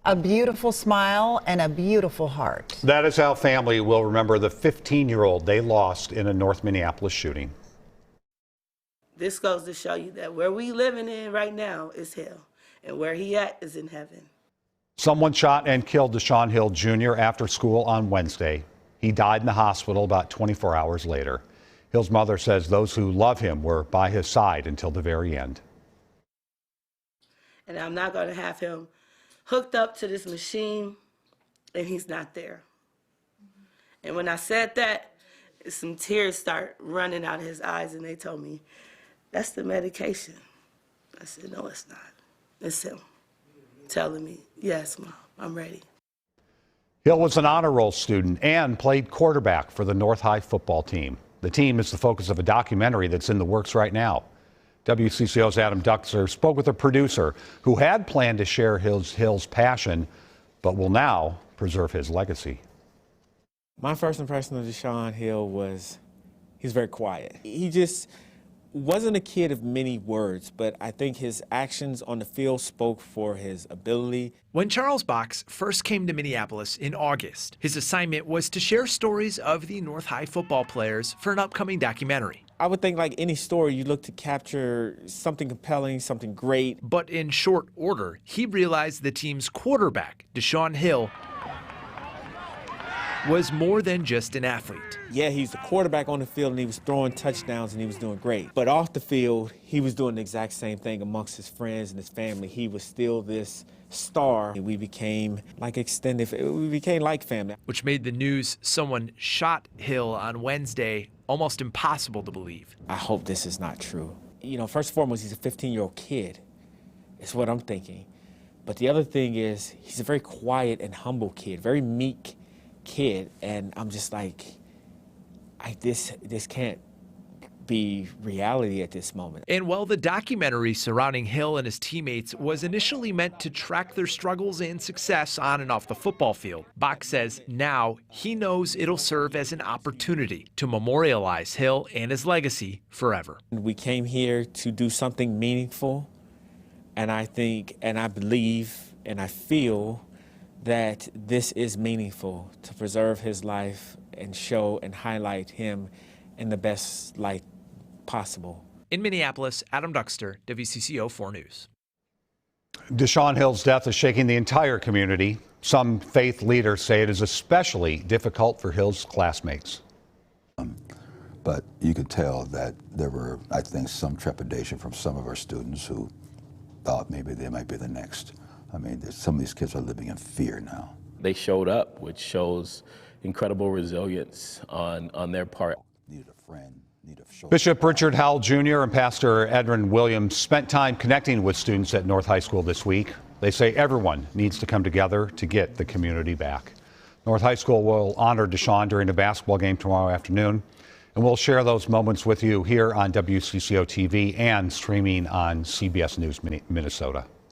A beautiful smile and a beautiful heart. That is how family will remember the 15-year-old they lost in a North Minneapolis shooting. This goes to show you that where we living in right now is hell, and where he at is in heaven. Someone shot and killed Deshaun Hill Jr. after school on Wednesday. He died in the hospital about 24 hours later. Hill's mother says those who love him were by his side until the very end. And I'm not going to have him hooked up to this machine and he's not there. And when I said that, some tears start running out of his eyes, and they told me, that's the medication. I said, no, it's not. It's him telling me, yes, Mom, I'm ready. Hill was an honor roll student and played quarterback for the North High football team. The team is the focus of a documentary that's in the works right now. WCCO's Adam Duxer spoke with a producer who had planned to share Hill's passion, but will now preserve his legacy. My first impression of Deshaun Hill was he's very quiet. He just wasn't a kid of many words, but I think his actions on the field spoke for his ability. When Charles Box first came to Minneapolis in August, his assignment was to share stories of the North High football players for an upcoming documentary. I would think like any story, you look to capture something compelling, something great. But in short order, he realized the team's quarterback, Deshaun Hill, was more than just an athlete. Yeah, he's the quarterback on the field, and he was throwing touchdowns, and he was doing great. But off the field, he was doing the exact same thing amongst his friends and his family. He was still this star. We became like we became like family. Which made the news someone shot Hill on Wednesday almost impossible to believe. I hope this is not true. You know, first and foremost, he's a 15-year-old kid. It's what I'm thinking. But the other thing is, he's a very quiet and humble kid, very meek kid, and I'm just like, this can't be reality at this moment. And while the documentary surrounding Hill and his teammates was initially meant to track their struggles and success on and off the football field, Bach says now he knows it'll serve as an opportunity to memorialize Hill and his legacy forever. We came here to do something meaningful, and I think, and I believe, and I feel that this is meaningful to preserve his life and show and highlight him in the best light possible. In Minneapolis, Adam Duxter, WCCO 4 News. Deshaun Hill's death is shaking the entire community. Some faith leaders say it is especially difficult for Hill's classmates. But you could tell that there were, I think, some trepidation from some of our students who thought maybe they might be the next. I mean, some of these kids are living in fear now. They showed up, which shows incredible resilience on their part. Needed a friend. Bishop Richard Howell Jr. and Pastor Edwin Williams spent time connecting with students at North High School this week. They say everyone needs to come together to get the community back. North High School will honor Deshaun during a basketball game tomorrow afternoon, and we'll share those moments with you here on WCCO TV and streaming on CBS News Minnesota.